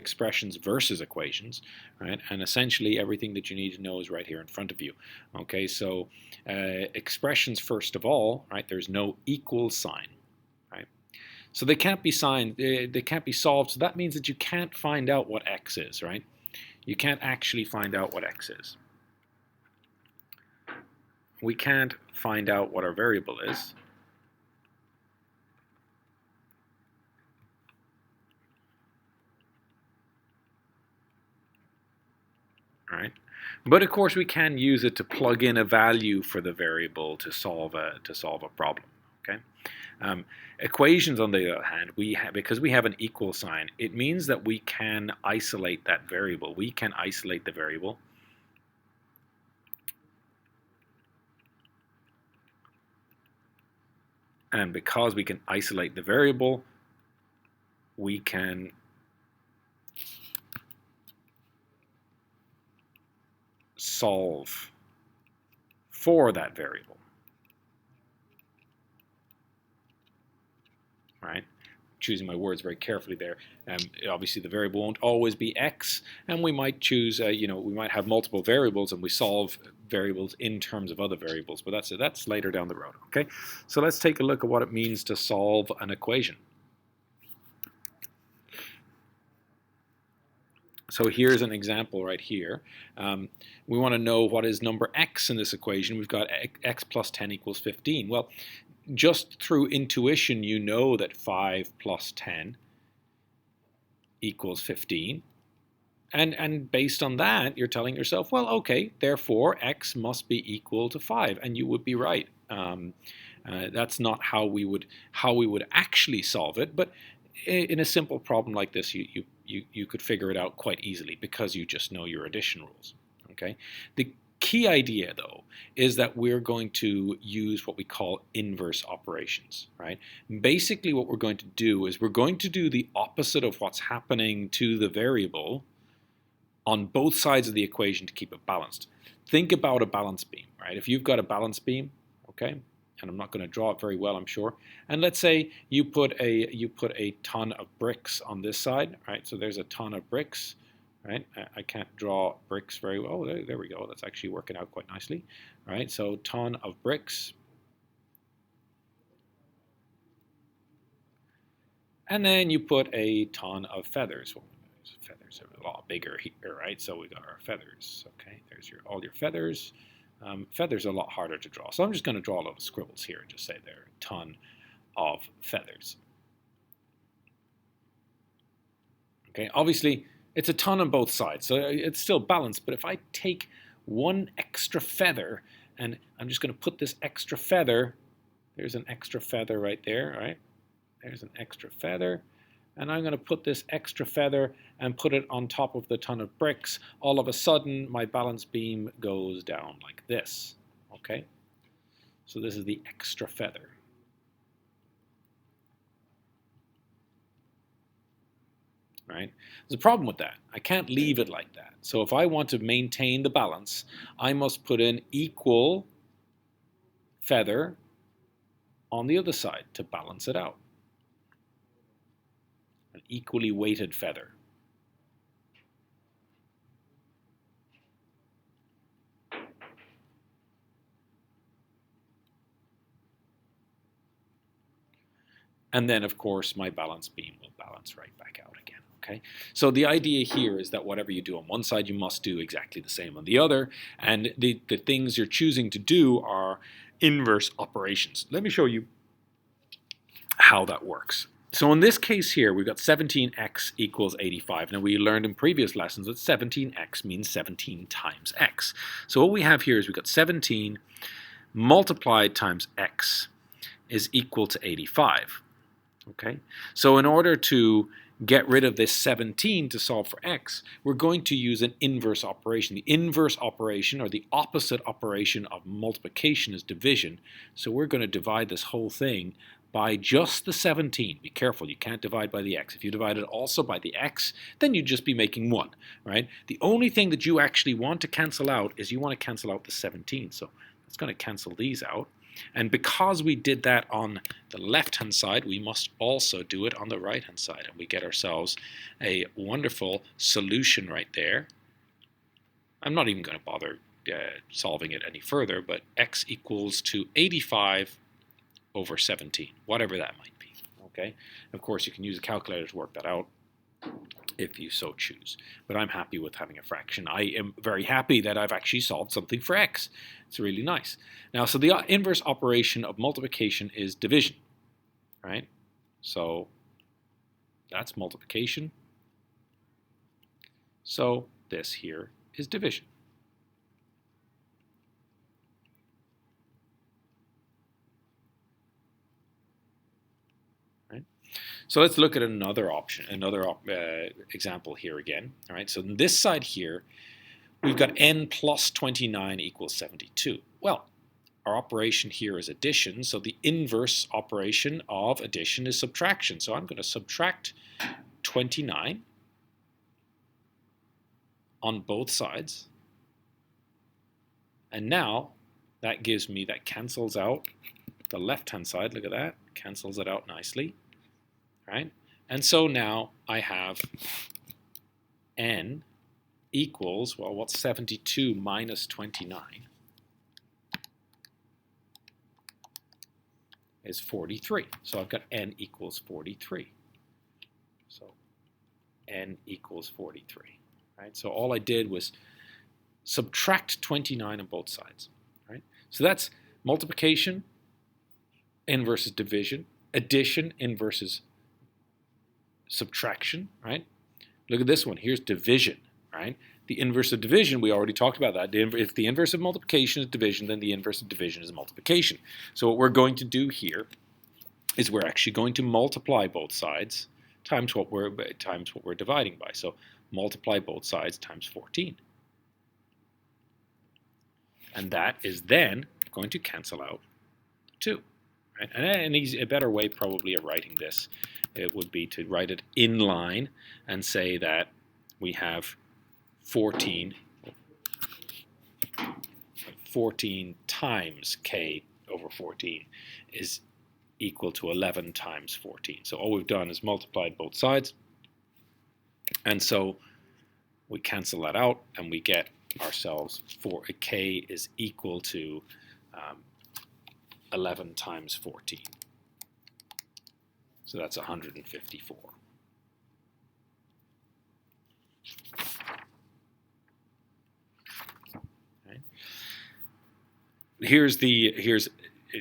expressions versus equations, right? And essentially everything that you need to know is right here in front of you. Okay, so expressions first of all, right? There's no equal sign, right? So they can't be they can't be solved. So that means that you can't find out what x is, right? You can't actually find out what x is. We can't find out what our variable is. Right? But of course we can use it to plug in a value for the variable to solve a problem. Okay. Equations, on the other hand, because we have an equal sign, it means that we can isolate that variable. We can isolate the variable. And because we can isolate the variable, we can solve for that variable. Right? Choosing my words very carefully there. Obviously, the variable won't always be x, and we might choose, we might have multiple variables, and we solve variables in terms of other variables. But that's later down the road. Okay, so let's take a look at what it means to solve an equation. So here's an example right here. We want to know what is number x in this equation. We've got x plus 10 equals 15. Well, just through intuition, you know that 5 plus 10 equals 15. And based on that, you're telling yourself, well, okay, therefore x must be equal to 5, and you would be right. That's not how we would actually solve it, but in a simple problem like this, you could figure it out quite easily because you just know your addition rules. Okay. The key idea, though, is that we're going to use what we call inverse operations, right? Basically, what we're going to do is we're going to do the opposite of what's happening to the variable on both sides of the equation to keep it balanced. Think about a balance beam, right? If you've got a balance beam, okay, and I'm not going to draw it very well, I'm sure. And let's say you put a ton of bricks on this side, right? So there's a ton of bricks, right? I can't draw bricks very well. Oh, there we go. That's actually working out quite nicely, right? So ton of bricks. And then you put a ton of feathers. Well, feathers are a lot bigger here, right? So we got our feathers. Okay, there's all your feathers. Feathers are a lot harder to draw. So I'm just going to draw a little scribbles here and just say there are a ton of feathers. Okay, obviously it's a ton on both sides, so it's still balanced. But if I take one extra feather, and I'm just going to put this extra feather, there's an extra feather right there, right? There's an extra feather. And I'm going to put this extra feather and put it on top of the ton of bricks. All of a sudden, my balance beam goes down like this. Okay? So this is the extra feather. Right? There's a problem with that. I can't leave it like that. So if I want to maintain the balance, I must put an equal feather on the other side to balance it out. An equally weighted feather. And then, of course, my balance beam will balance right back out again. Okay? So the idea here is that whatever you do on one side, you must do exactly the same on the other. And the things you're choosing to do are inverse operations. Let me show you how that works. So in this case here, we've got 17x equals 85. Now we learned in previous lessons that 17x means 17 times x. So what we have here is we've got 17 multiplied times x is equal to 85. Okay, so in order to get rid of this 17 to solve for x, we're going to use an inverse operation. The inverse operation, or the opposite operation of multiplication, is division. So we're going to divide this whole thing by just the 17. Be careful, you can't divide by the x. If you divide it also by the x, then you'd just be making 1, right? The only thing that you actually want to cancel out is you want to cancel out the 17. So that's going to cancel these out. And because we did that on the left-hand side, we must also do it on the right-hand side. And we get ourselves a wonderful solution right there. I'm not even going to bother solving it any further, but x equals to 85 over 17, whatever that might be. Okay. Of course, you can use a calculator to work that out if you so choose. But I'm happy with having a fraction. I am very happy that I've actually solved something for x. It's really nice. Now, so the inverse operation of multiplication is division, right? So that's multiplication. So this here is division. So let's look at another option, another example here again. All right, so on this side here, we've got n plus 29 equals 72. Well, our operation here is addition, so the inverse operation of addition is subtraction. So I'm going to subtract 29 on both sides. And now that gives me, that cancels out the left-hand side. Look at that, cancels it out nicely. Right? And so now I have n equals, well, what's 72 minus 29? Is 43. So I've got n equals 43. So n equals 43. Right? So all I did was subtract 29 on both sides. Right? So that's multiplication, n versus division, addition, n versus subtraction, right? Look at this one. Here's division, right? The inverse of division, we already talked about that. If the inverse of multiplication is division, then the inverse of division is multiplication. So what we're going to do here is we're actually going to multiply both sides times what we're dividing by. So multiply both sides times 14. And that is then going to cancel out 2. Right? And a better way probably of writing this, it would be to write it in line and say that we have 14 times k over 14 is equal to 11 times 14. So all we've done is multiplied both sides. And so we cancel that out and we get ourselves k is equal to 11 times 14. So that's 154. Okay. Here's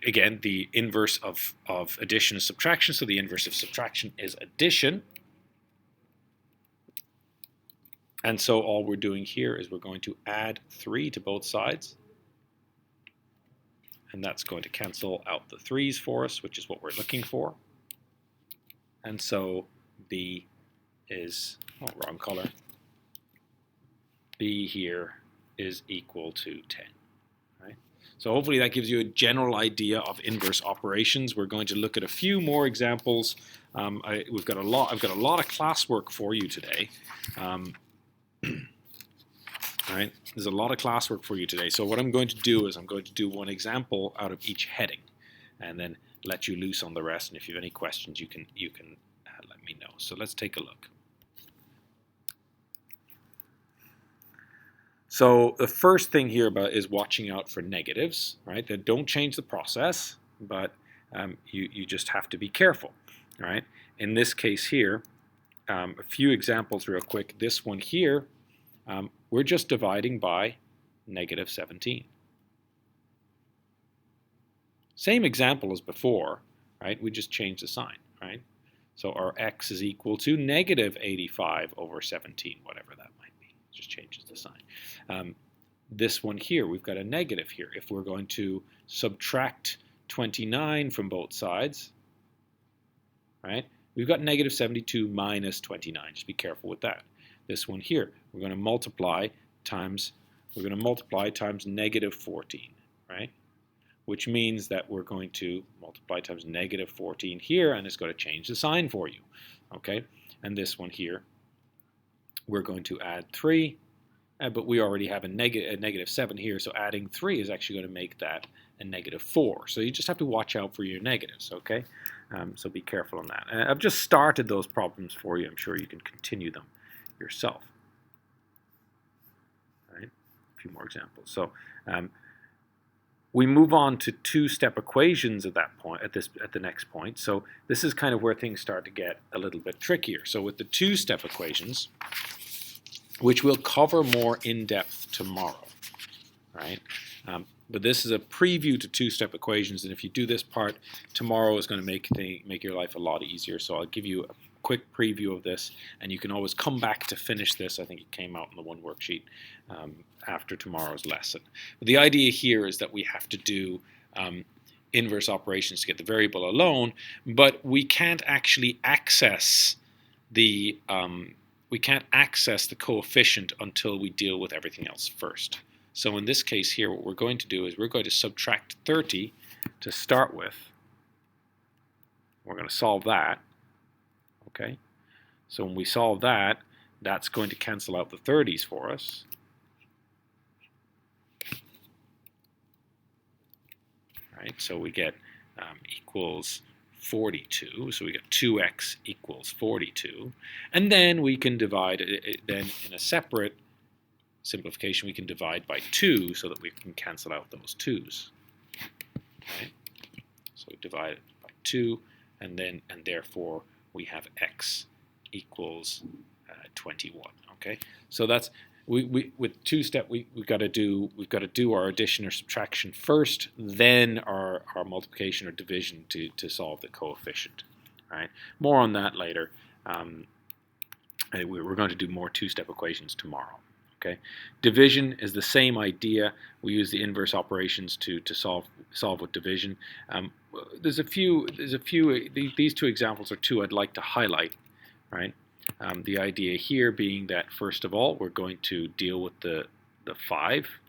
again the inverse of addition is subtraction. So the inverse of subtraction is addition. And so all we're doing here is we're going to add 3 to both sides. And that's going to cancel out the 3's for us, which is what we're looking for. And so B is, oh, wrong color. B here is equal to 10. Right? So hopefully that gives you a general idea of inverse operations. We're going to look at a few more examples. I've got a lot of classwork for you today. All right, there's a lot of classwork for you today. So what I'm going to do is I'm going to do one example out of each heading, and then let you loose on the rest. And if you have any questions, you can let me know. So let's take a look. So the first thing here is watching out for negatives, right? That don't change the process, but you just have to be careful, all right? In this case here, a few examples real quick. This one here, we're just dividing by negative 17. Same example as before, right? We just changed the sign, right? So our x is equal to negative 85 over 17, whatever that might be. It just changes the sign. This one here, we've got a negative here. If we're going to subtract 29 from both sides, right? We've got negative 72 minus 29. Just be careful with that. This one here, we're going to multiply times negative 14, right? Which means that we're going to multiply times negative 14 here, and it's going to change the sign for you, okay? And this one here, we're going to add 3, but we already have a negative 7 here, so adding 3 is actually going to make that and -4. So you just have to watch out for your negatives, okay? So be careful on that. I've just started those problems for you. I'm sure you can continue them yourself. All right, a few more examples. So we move on to two-step equations at that point, at the next point. So this is kind of where things start to get a little bit trickier. So with the two-step equations, which we'll cover more in depth tomorrow, right? But this is a preview to two-step equations, and if you do this part, tomorrow is going to make your life a lot easier. So I'll give you a quick preview of this, and you can always come back to finish this. I think it came out in the one worksheet after tomorrow's lesson. But the idea here is that we have to do inverse operations to get the variable alone, but we can't actually access the coefficient until we deal with everything else first. So in this case here, what we're going to do is we're going to subtract 30 to start with. We're going to solve that. Okay, so when we solve that, that's going to cancel out the 30s for us. Right, so we get equals 42, so we get 2x equals 42, and then we can divide it, then in a separate simplification we can divide by 2 so that we can cancel out those 2's. Right? So we divide it by 2, and therefore we have x equals 21. Okay, so that's with two-step we've got to do our addition or subtraction first, then our multiplication or division to solve the coefficient. Right, more on that later. We're going to do more two-step equations tomorrow. Okay, division is the same idea. We use the inverse operations to solve with division. There's a few. These two examples are two I'd like to highlight. Right. The idea here being that first of all we're going to deal with the 5,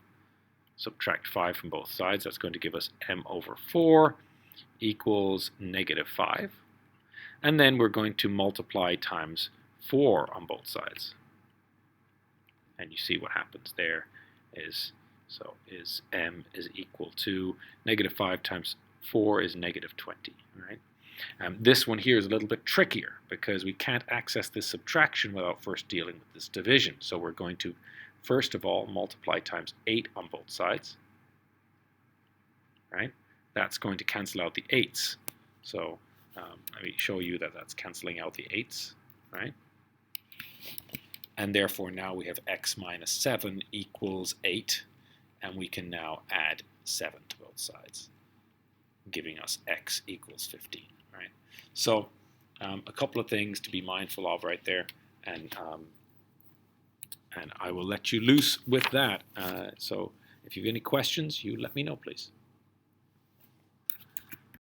subtract 5 from both sides. That's going to give us m over 4 equals -5, and then we're going to multiply times 4 on both sides. And you see what happens there is m is equal to -5 times 4 is -20, right? This one here is a little bit trickier because we can't access this subtraction without first dealing with this division. So we're going to first of all multiply times 8 on both sides, right? That's going to cancel out the 8's. So let me show you that that's canceling out the 8's, right? And therefore now we have x minus 7 equals 8, and we can now add 7 to both sides, giving us x equals 15, right? So a couple of things to be mindful of right there, and I will let you loose with that. So if you have any questions, you let me know, please.